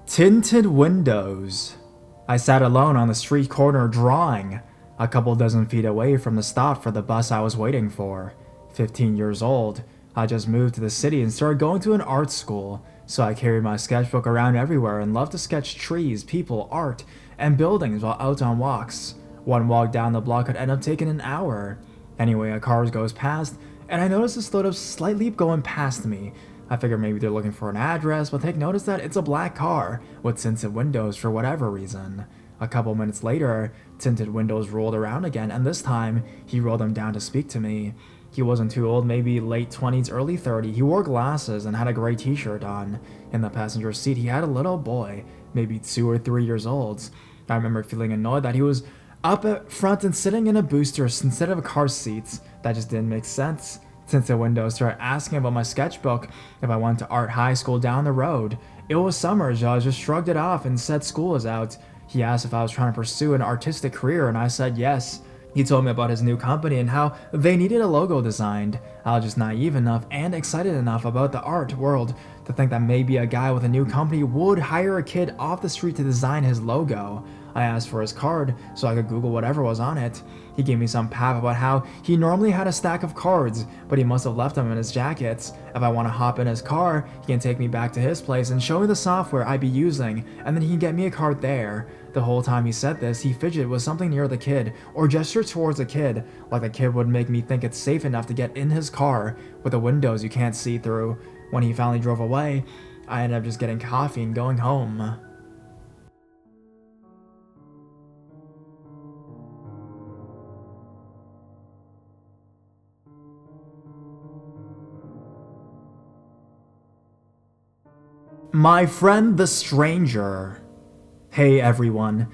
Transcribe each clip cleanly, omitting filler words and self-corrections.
Tinted windows. I sat alone on the street corner drawing, a couple dozen feet away from the stop for the bus I was waiting for. 15 years old, I just moved to the city and started going to an art school, so I carried my sketchbook around everywhere and loved to sketch trees, people, art, and buildings while out on walks. One walk down the block could end up taking an hour. Anyway, a car goes past, and I notice a slow up slightly going past me. I figure maybe they're looking for an address, but take notice that it's a black car with tinted windows for whatever reason. A couple minutes later, tinted windows rolled around again, and this time, he rolled them down to speak to me. He wasn't too old, maybe late 20s, early 30s. He wore glasses and had a gray t-shirt on. In the passenger seat, he had a little boy, maybe 2 or 3 years old. I remember feeling annoyed that he was up at front and sitting in a booster instead of a car seat. That just didn't make sense. Tinted windows started asking about my sketchbook, if I went to art high school down the road. It was summer, so I just shrugged it off and said school was out. He asked if I was trying to pursue an artistic career, and I said yes. He told me about his new company and how they needed a logo designed. I was just naive enough and excited enough about the art world to think that maybe a guy with a new company would hire a kid off the street to design his logo. I asked for his card so I could Google whatever was on it. He gave me some pap about how he normally had a stack of cards, but he must have left them in his jackets. If I want to hop in his car, he can take me back to his place and show me the software I'd be using, and then he can get me a card there. The whole time he said this, he fidgeted with something near the kid, or gestured towards the kid, like the kid would make me think it's safe enough to get in his car with the windows you can't see through. When he finally drove away, I ended up just getting coffee and going home. My friend the stranger. Hey everyone.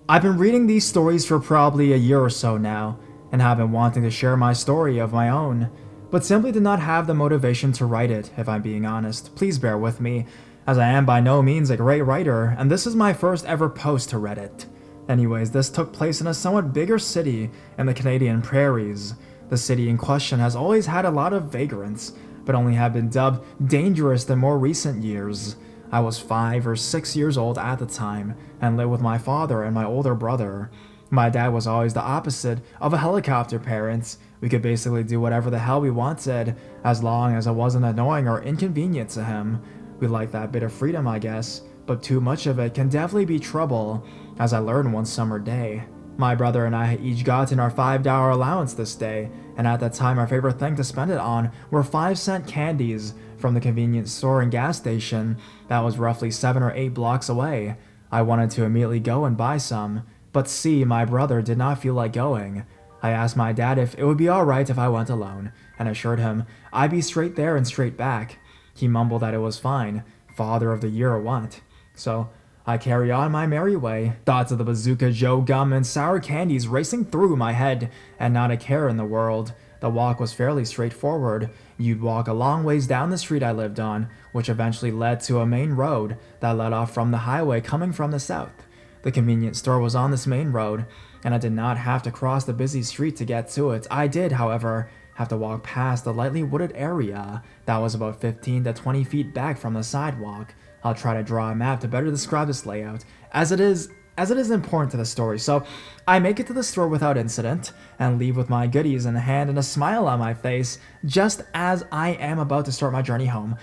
I've been reading these stories for probably a year or so now, and have been wanting to share my story of my own, but simply did not have the motivation to write it, if I'm being honest. Please bear with me, as I am by no means a great writer, and this is my first ever post to Reddit. Anyways, this took place in a somewhat bigger city in the Canadian prairies. The city in question has always had a lot of vagrants, but only have been dubbed dangerous in more recent years. I was 5 or 6 years old at the time, and lived with my father and my older brother. My dad was always the opposite of a helicopter parent. We could basically do whatever the hell we wanted, as long as it wasn't annoying or inconvenient to him. We liked that bit of freedom, I guess, but too much of it can definitely be trouble, as I learned one summer day. My brother and I had each gotten our $5 allowance this day, and at that time our favorite thing to spend it on were 5-cent candies from the convenience store and gas station that was roughly 7 or 8 blocks away. I wanted to immediately go and buy some, but see, my brother did not feel like going. I asked my dad if it would be alright if I went alone, and assured him I'd be straight there and straight back. He mumbled that it was fine, father of the year or what. So I carry on my merry way, thoughts of the Bazooka Joe gum and sour candies racing through my head, and not a care in the world. The walk was fairly straightforward. You'd walk a long ways down the street I lived on, which eventually led to a main road that led off from the highway coming from the south. The convenience store was on this main road, and I did not have to cross the busy street to get to it. I did, however, have to walk past the lightly wooded area that was about 15 to 20 feet back from the sidewalk. I'll try to draw a map to better describe this layout, as it is important to the story. So I make it to the store without incident and leave with my goodies in hand and a smile on my face. Just as I am about to start my journey home,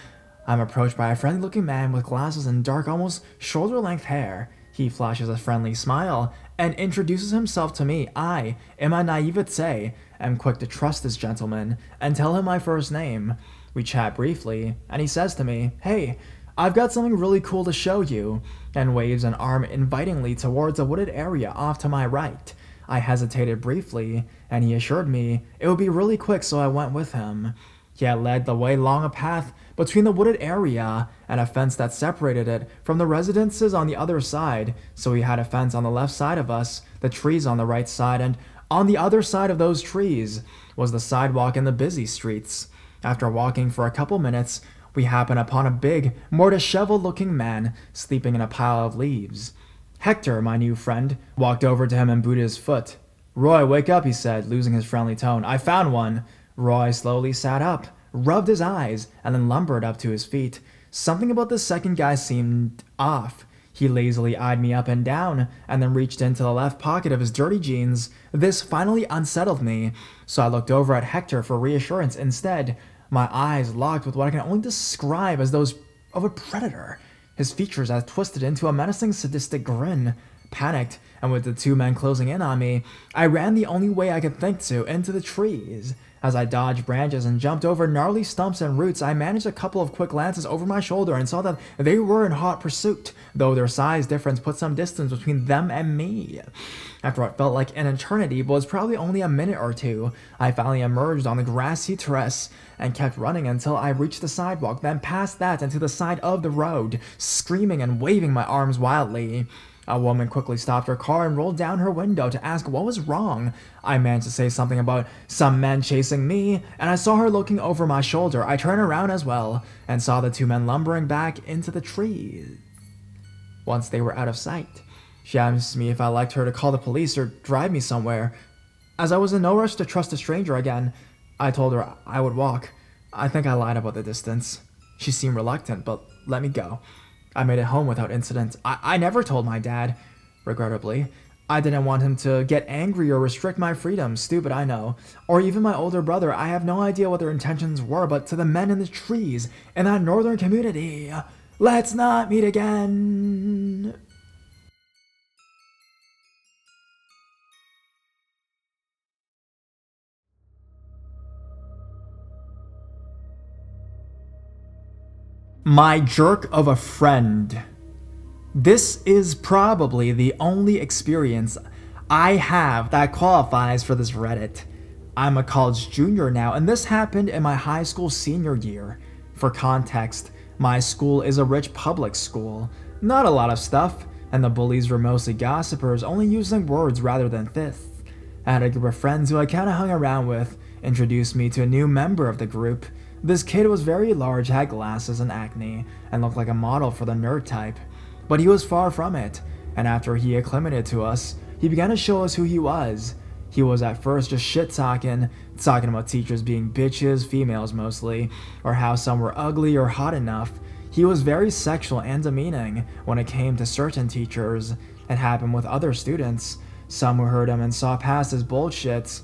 I'm approached by a friendly looking man with glasses and dark, almost shoulder length hair. He flashes a friendly smile and introduces himself to me. I, in my naivete, am quick to trust this gentleman and tell him my first name. We chat briefly, and he says to me, "Hey, I've got something really cool to show you," and waves an arm invitingly towards a wooded area off to my right. I hesitated briefly, and he assured me it would be really quick, so I went with him. He had led the way along a path between the wooded area and a fence that separated it from the residences on the other side, so we had a fence on the left side of us, the trees on the right side, and on the other side of those trees was the sidewalk and the busy streets. After walking for a couple minutes, we happened upon a big, more disheveled-looking man sleeping in a pile of leaves. Hector, my new friend, walked over to him and booted his foot. "Roy, wake up," he said, losing his friendly tone. "I found one." Roy slowly sat up, rubbed his eyes, and then lumbered up to his feet. Something about the second guy seemed off. He lazily eyed me up and down, and then reached into the left pocket of his dirty jeans. This finally unsettled me, so I looked over at Hector for reassurance instead, my eyes locked with what I can only describe as those of a predator, his features as twisted into a menacing sadistic grin. Panicked, and with the two men closing in on me, I ran the only way I could think to, into the trees. As I dodged branches and jumped over gnarly stumps and roots, I managed a couple of quick glances over my shoulder and saw that they were in hot pursuit, though their size difference put some distance between them and me. After what felt like an eternity, but was probably only a minute or two, I finally emerged on the grassy terrace and kept running until I reached the sidewalk, then past that and to the side of the road, screaming and waving my arms wildly. A woman quickly stopped her car and rolled down her window to ask what was wrong. I managed to say something about some men chasing me, and I saw her looking over my shoulder. I turned around as well, and saw the two men lumbering back into the trees. Once they were out of sight, she asked me if I liked her to call the police or drive me somewhere. As I was in no rush to trust a stranger again, I told her I would walk. I think I lied about the distance. She seemed reluctant, but let me go. I made it home without incident. I never told my dad, regrettably. I didn't want him to get angry or restrict my freedom, stupid I know. Or even my older brother, I have no idea what their intentions were, but to the men in the trees in that northern community, let's not meet again. My jerk of a friend. This is probably the only experience I have that qualifies for this Reddit. I'm a college junior now, and this happened in my high school senior year. For context, my school is a rich public school. Not a lot of stuff, and the bullies were mostly gossipers, only using words rather than fists. I had a group of friends who I kinda hung around with, introduced me to a new member of the group. This kid was very large, had glasses and acne, and looked like a model for the nerd type. But he was far from it, and after he acclimated to us, he began to show us who he was. He was at first just shit-talking about teachers being bitches, females mostly, or how some were ugly or hot enough. He was very sexual and demeaning when it came to certain teachers. It happened with other students. Some who heard him and saw past his bullshit.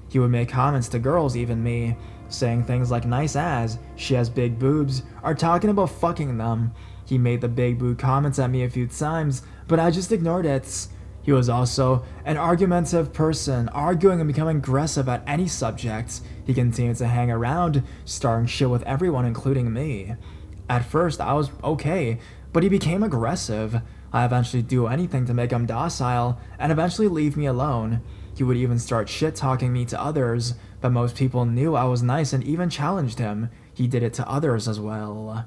He would make comments to girls, even me, saying things like nice ass, she has big boobs, or talking about fucking them. He made the big boob comments at me a few times, but I just ignored it. He was also an argumentative person, arguing and becoming aggressive at any subject. He continued to hang around, starting shit with everyone including me. At first I was okay, but he became aggressive. I eventually do anything to make him docile, and eventually leave me alone. He would even start shit-talking me to others, but most people knew I was nice and even challenged him. He did it to others as well.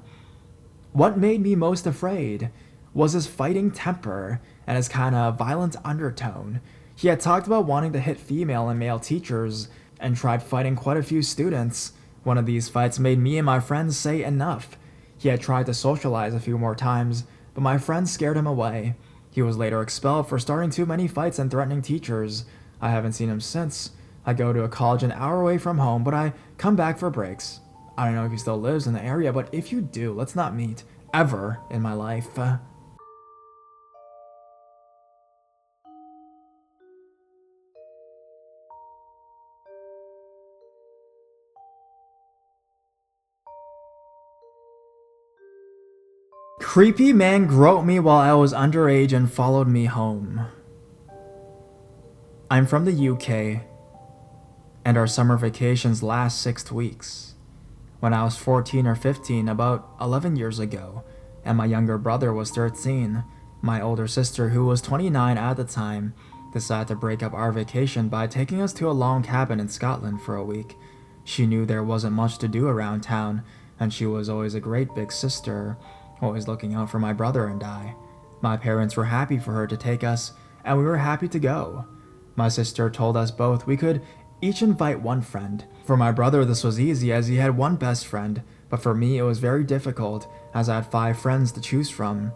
What made me most afraid was his fighting temper and his kinda violent undertone. He had talked about wanting to hit female and male teachers, and tried fighting quite a few students. One of these fights made me and my friends say enough. He had tried to socialize a few more times, but my friends scared him away. He was later expelled for starting too many fights and threatening teachers. I haven't seen him since. I go to a college an hour away from home, but I come back for breaks. I don't know if he still lives in the area, but if you do, let's not meet. Ever in my life. Creepy man groped me while I was underage and followed me home. I'm from the UK, and our summer vacations last 6 weeks. When I was 14 or 15, about 11 years ago, and my younger brother was 13, my older sister, who was 29 at the time, decided to break up our vacation by taking us to a log cabin in Scotland for a week. She knew there wasn't much to do around town, and she was always a great big sister, always looking out for my brother and I. My parents were happy for her to take us, and we were happy to go. My sister told us both we could each invite one friend. For my brother this was easy as he had one best friend, but for me it was very difficult as I had 5 friends to choose from.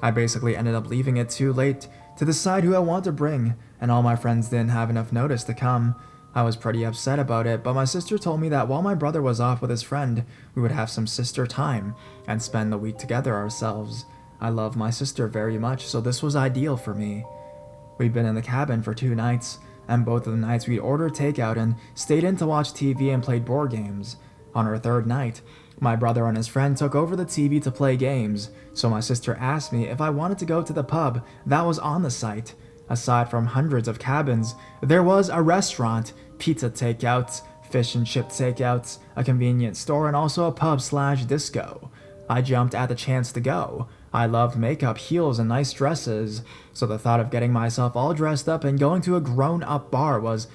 I basically ended up leaving it too late to decide who I wanted to bring, and all my friends didn't have enough notice to come. I was pretty upset about it, but my sister told me that while my brother was off with his friend, we would have some sister time and spend the week together ourselves. I love my sister very much, so this was ideal for me. We'd been in the cabin for 2 nights, and both of the nights we'd ordered takeout and stayed in to watch TV and played board games. On our 3rd night, my brother and his friend took over the TV to play games, so my sister asked me if I wanted to go to the pub that was on the site. Aside from hundreds of cabins, there was a restaurant, pizza takeouts, fish and chip takeouts, a convenience store, and also a pub/disco. I jumped at the chance to go. I loved makeup, heels, and nice dresses, so the thought of getting myself all dressed up and going to a grown-up bar was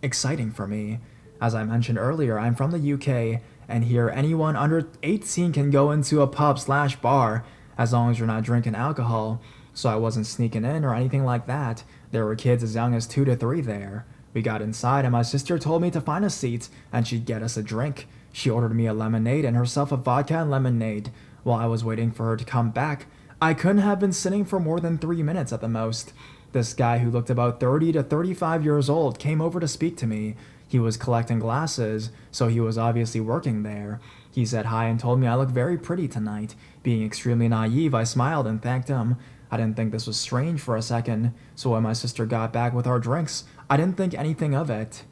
exciting for me. As I mentioned earlier, I'm from the UK, and here anyone under 18 can go into a pub/bar as long as you're not drinking alcohol, so I wasn't sneaking in or anything like that. There were kids as young as 2 to 3 there. We got inside and my sister told me to find a seat and she'd get us a drink. She ordered me a lemonade and herself a vodka and lemonade. While I was waiting for her to come back, I couldn't have been sitting for more than 3 minutes at the most. This guy who looked about 30 to 35 years old came over to speak to me. He was collecting glasses, so he was obviously working there. He said hi and told me I look very pretty tonight. Being extremely naive, I smiled and thanked him. I didn't think this was strange for a second, so when my sister got back with our drinks, I didn't think anything of it.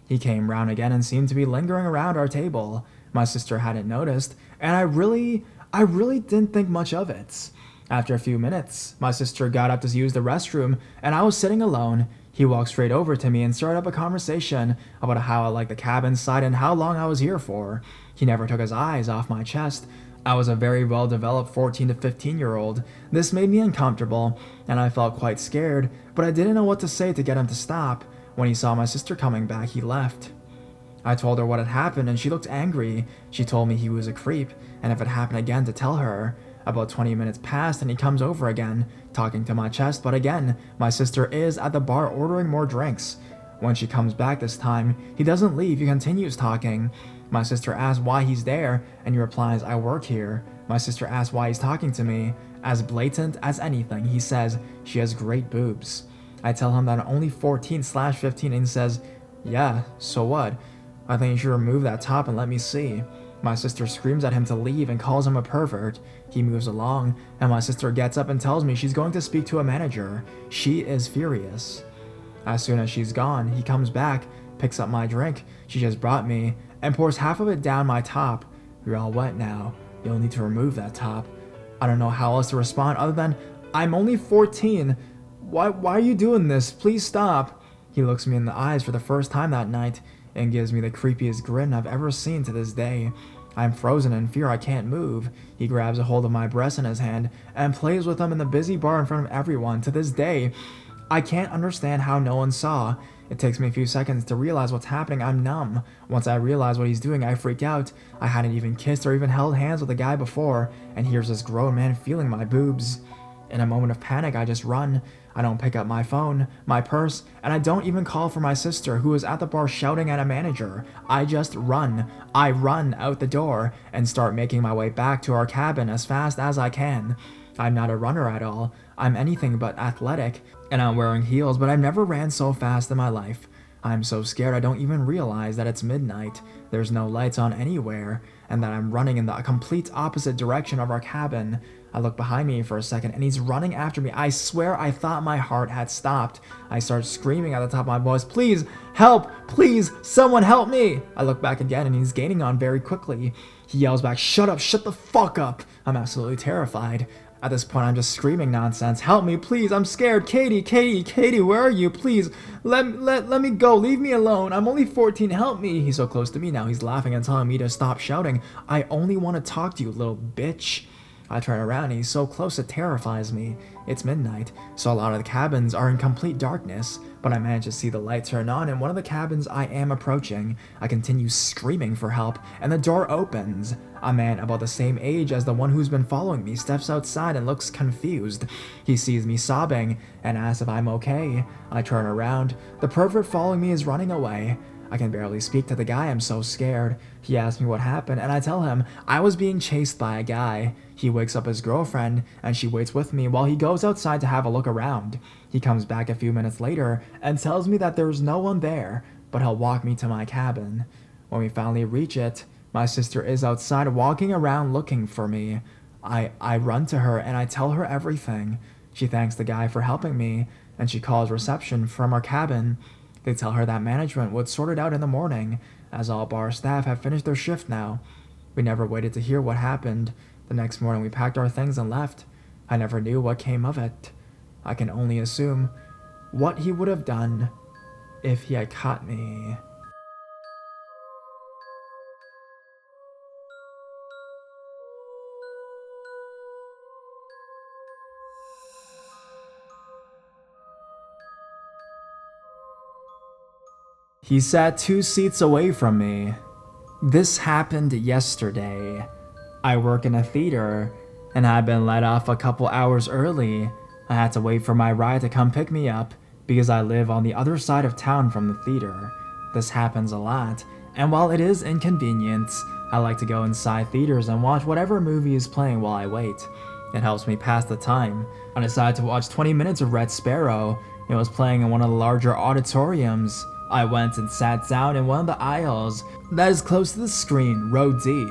He came round again and seemed to be lingering around our table. My sister hadn't noticed, and I really didn't think much of it. After a few minutes, my sister got up to use the restroom, and I was sitting alone. He walked straight over to me and started up a conversation about how I liked the cabin site and how long I was here for. He never took his eyes off my chest. I was a very well-developed 14 to 15-year-old. This made me uncomfortable, and I felt quite scared, but I didn't know what to say to get him to stop. When he saw my sister coming back, he left. I told her what had happened, and she looked angry. She told me he was a creep, and if it happened again to tell her. About 20 minutes passed, and he comes over again, talking to my chest, but again, my sister is at the bar ordering more drinks. When she comes back this time, he doesn't leave, he continues talking. My sister asks why he's there, and he replies, I work here. My sister asks why he's talking to me. As blatant as anything, he says, she has great boobs. I tell him that I'm only 14/15, and he says, yeah, so what? I think you should remove that top and let me see. My sister screams at him to leave and calls him a pervert. He moves along, and my sister gets up and tells me she's going to speak to a manager. She is furious. As soon as she's gone, he comes back, picks up my drink she just brought me, and pours half of it down my top. You're all wet now. You'll need to remove that top. I don't know how else to respond other than, I'm only 14. Why are you doing this? Please stop. He looks me in the eyes for the first time that night and gives me the creepiest grin I've ever seen to this day. I'm frozen in fear, I can't move. He grabs a hold of my breasts in his hand and plays with them in the busy bar in front of everyone. To this day, I can't understand how no one saw. It takes me a few seconds to realize what's happening. I'm numb. Once I realize what he's doing, I freak out. I hadn't even kissed or even held hands with a guy before, and here's this grown man feeling my boobs. In a moment of panic, I just run. I don't pick up my phone, my purse, and I don't even call for my sister, who is at the bar shouting at a manager. I just run. I run out the door and start making my way back to our cabin as fast as I can. I'm not a runner at all. I'm anything but athletic, and I'm wearing heels, but I've never ran so fast in my life. I'm so scared I don't even realize that it's midnight, there's no lights on anywhere, and that I'm running in the complete opposite direction of our cabin. I look behind me for a second, and he's running after me. I swear I thought my heart had stopped. I start screaming at the top of my voice, please, help, please, someone help me. I look back again, and he's gaining on very quickly. He yells back, shut up, shut the fuck up. I'm absolutely terrified. At this point, I'm just screaming nonsense. Help me, please, I'm scared. Katie, where are you? Please, let me go, leave me alone. I'm only 14, help me. He's so close to me now, he's laughing and telling me to stop shouting. I only want to talk to you, little bitch. I turn around and he's so close it terrifies me. It's midnight, so a lot of the cabins are in complete darkness, but I manage to see the light turn on in one of the cabins I am approaching. I continue screaming for help, and the door opens. A man about the same age as the one who's been following me steps outside and looks confused. He sees me sobbing and asks if I'm okay. I turn around. The pervert following me is running away. I can barely speak to the guy, I'm so scared. He asks me what happened, and I tell him I was being chased by a guy. He wakes up his girlfriend, and she waits with me while he goes outside to have a look around. He comes back a few minutes later and tells me that there's no one there, but he'll walk me to my cabin. When we finally reach it, my sister is outside walking around looking for me. I run to her and I tell her everything. She thanks the guy for helping me, and she calls reception from our cabin. They tell her that management would sort it out in the morning, as all bar staff have finished their shift now. We never waited to hear what happened. The next morning we packed our things and left. I never knew what came of it. I can only assume what he would have done if he had caught me. He sat 2 seats away from me. This happened yesterday. I work in a theater, and I'd been let off a couple hours early. I had to wait for my ride to come pick me up because I live on the other side of town from the theater. This happens a lot, and while it is inconvenient, I like to go inside theaters and watch whatever movie is playing while I wait. It helps me pass the time. I decided to watch 20 minutes of Red Sparrow. It was playing in one of the larger auditoriums. I went and sat down in one of the aisles that is close to the screen, row D.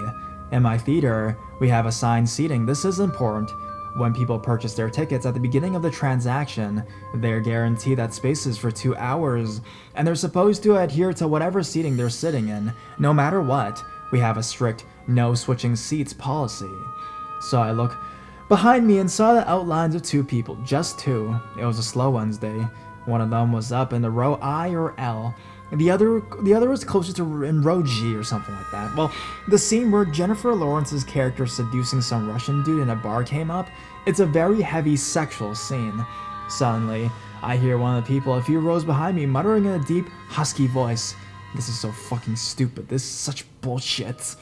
In my theater, we have assigned seating. This is important. When people purchase their tickets at the beginning of the transaction, they are guaranteed that spaces for 2 hours, and they're supposed to adhere to whatever seating they're sitting in, no matter what. We have a strict no switching seats policy. So I look behind me and saw the outlines of 2 people, just 2. It was a slow Wednesday. One of them was up in the row I or L, and the other was closer to in row G or something like that. Well, the scene where Jennifer Lawrence's character seducing some Russian dude in a bar came up. It's a very heavy sexual scene. Suddenly, I hear one of the people a few rows behind me muttering in a deep, husky voice. This is so fucking stupid. This is such bullshit.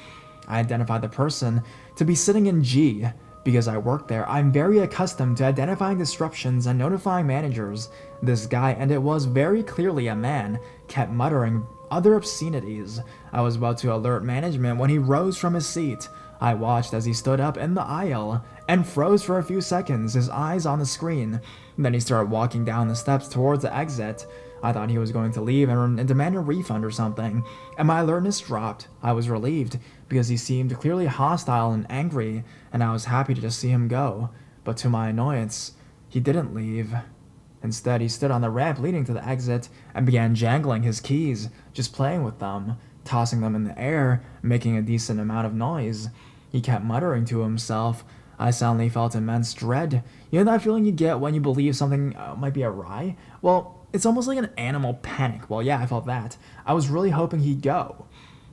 I identify the person to be sitting in G. Because I work there, I'm very accustomed to identifying disruptions and notifying managers. This guy, and it was very clearly a man, kept muttering other obscenities. I was about to alert management when he rose from his seat. I watched as he stood up in the aisle and froze for a few seconds, his eyes on the screen. Then he started walking down the steps towards the exit. I thought he was going to leave and demand a refund or something, and my alertness dropped. I was relieved, because he seemed clearly hostile and angry, and I was happy to just see him go. But to my annoyance, he didn't leave. Instead, he stood on the ramp leading to the exit and began jangling his keys, just playing with them, tossing them in the air, making a decent amount of noise. He kept muttering to himself. I suddenly felt immense dread. You know that feeling you get when you believe something might be awry? Well, it's almost like an animal panic. Well, yeah, I felt that. I was really hoping he'd go.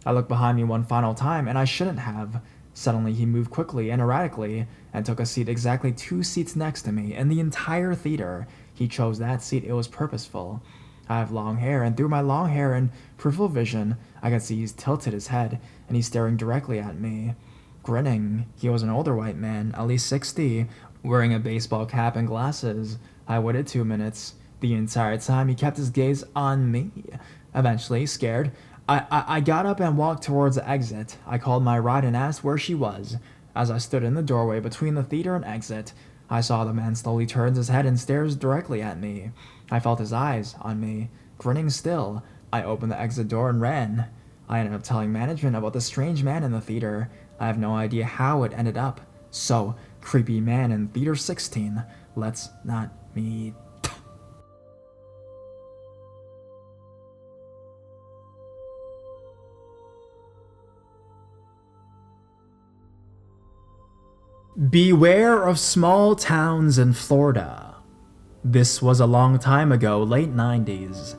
I looked behind me one final time, and I shouldn't have. Suddenly, he moved quickly and erratically and took a seat exactly 2 seats next to me in the entire theater. He chose that seat. It was purposeful. I have long hair, and through my long hair and peripheral vision, I could see he's tilted his head, and he's staring directly at me. Grinning. He was an older white man, at least 60, wearing a baseball cap and glasses. I waited 2 minutes. The entire time, he kept his gaze on me. Eventually, scared, I got up and walked towards the exit. I called my ride and asked where she was. As I stood in the doorway between the theater and exit, I saw the man slowly turns his head and stares directly at me. I felt his eyes on me, grinning still. I opened the exit door and ran. I ended up telling management about the strange man in the theater. I have no idea how it ended up. So, creepy man in theater 16. Let's not meet. Beware of small towns in Florida. This was a long time ago, late 90s.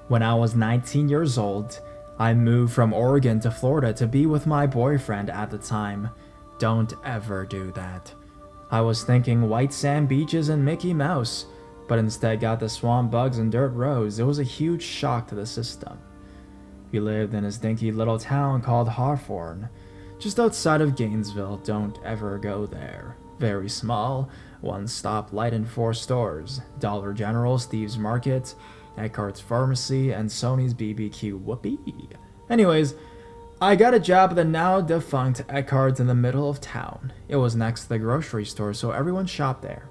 When I was 19 years old, I moved from Oregon to Florida to be with my boyfriend at the time. Don't ever do that. I was thinking white sand beaches and Mickey Mouse, but instead got the swamp bugs and dirt roads. It was a huge shock to the system. We lived in a dinky little town called Hawthorne, just outside of Gainesville. Don't ever go there. Very small, 1 stoplight and 4 stores. Dollar General, Steve's Market, Eckhart's Pharmacy, and Sony's BBQ. Whoopee. Anyways, I got a job at the now defunct Eckhart's in the middle of town. It was next to the grocery store, so everyone shopped there.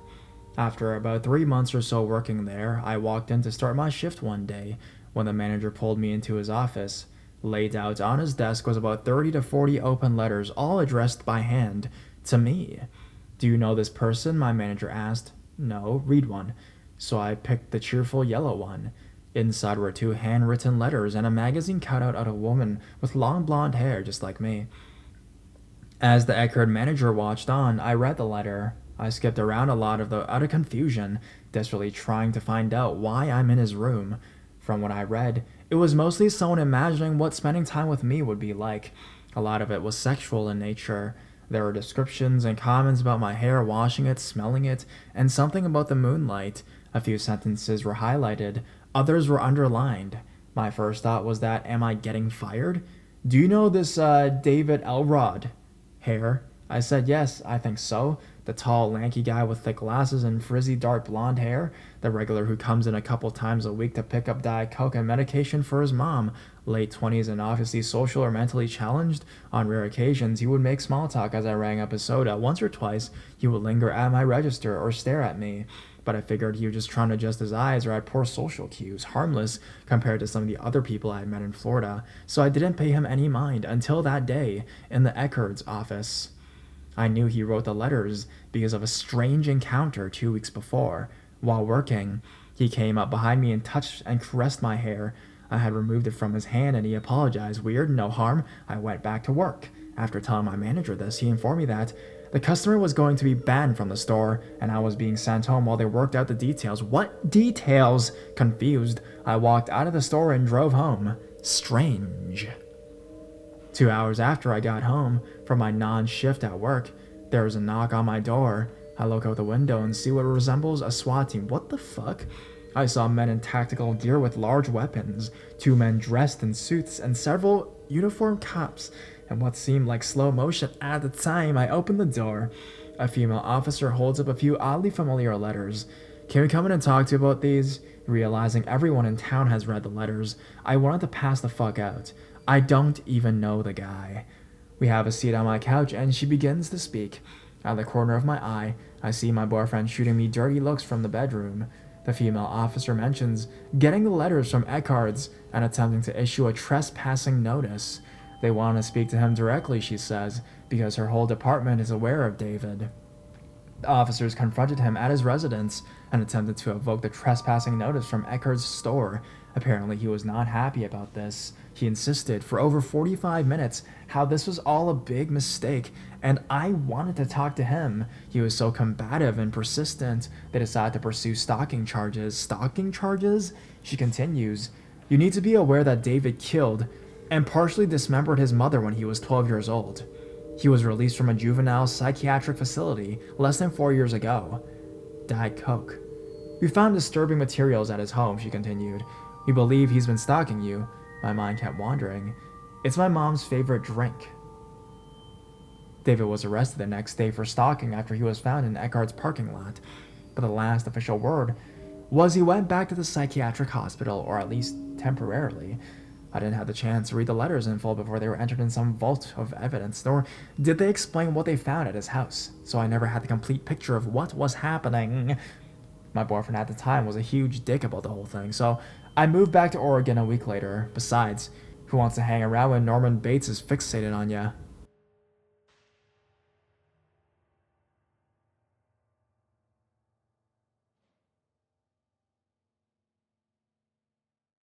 After about 3 months or so working there, I walked in to start my shift one day when the manager pulled me into his office. Laid out on his desk was about 30 to 40 open letters, all addressed by hand to me. Do you know this person? My manager asked. No, read one. So I picked the cheerful yellow one. Inside were two handwritten letters and a magazine cutout of a woman with long blonde hair just like me. As the Eckerd manager watched on, I read the letter. I skipped around a lot out of confusion, desperately trying to find out why I'm in his room. From what I read, it was mostly someone imagining what spending time with me would be like. A lot of it was sexual in nature. There were descriptions and comments about my hair, washing it, smelling it, and something about the moonlight. A few sentences were highlighted, others were underlined. My first thought was that, am I getting fired? Do you know this David Elrod? Hair? I said yes, I think so. The tall, lanky guy with thick glasses and frizzy dark blonde hair. The regular who comes in a couple times a week to pick up Diet Coke and medication for his mom. Late 20s and obviously social or mentally challenged. On rare occasions, he would make small talk as I rang up his soda. Once or twice, he would linger at my register or stare at me. But I figured he was just trying to adjust his eyes or had poor social cues, harmless compared to some of the other people I had met in Florida. So I didn't pay him any mind until that day in the Eckerd's office. I knew he wrote the letters because of a strange encounter 2 weeks before. While working, he came up behind me and touched and caressed my hair. I had removed it from his hand and he apologized. Weird, no harm. I went back to work. After telling my manager this, he informed me that the customer was going to be banned from the store and I was being sent home while they worked out the details. What details? Confused, I walked out of the store and drove home. Strange. 2 hours after I got home from my non-shift at work, there was a knock on my door. I look out the window and see what resembles a SWAT team. What the fuck? I saw men in tactical gear with large weapons, 2 men dressed in suits, and several uniformed cops. In what seemed like slow motion at the time, I opened the door. A female officer holds up a few oddly familiar letters. Can we come in and talk to you about these? Realizing everyone in town has read the letters, I wanted to pass the fuck out. I don't even know the guy. We have a seat on my couch and she begins to speak. Out of the corner of my eye, I see my boyfriend shooting me dirty looks from the bedroom. The female officer mentions getting the letters from Eckerd's and attempting to issue a trespassing notice. They want to speak to him directly, she says, because her whole department is aware of David. The officers confronted him at his residence and attempted to evoke the trespassing notice from Eckerd's store. Apparently, he was not happy about this. He insisted for over 45 minutes how this was all a big mistake, and I wanted to talk to him. He was so combative and persistent, they decided to pursue stalking charges. Stalking charges? She continues, you need to be aware that David killed and partially dismembered his mother when he was 12 years old. He was released from a juvenile psychiatric facility less than 4 years ago. Diet Coke. We found disturbing materials at his home, she continued. We believe he's been stalking you. My mind kept wandering. It's my mom's favorite drink. David was arrested the next day for stalking after he was found in Eckerd's parking lot. But the last official word was he went back to the psychiatric hospital, or at least temporarily. I didn't have the chance to read the letters in full before they were entered in some vault of evidence, nor did they explain what they found at his house, so I never had the complete picture of what was happening. My boyfriend at the time was a huge dick about the whole thing, so I moved back to Oregon a week later. Besides, who wants to hang around when Norman Bates is fixated on ya?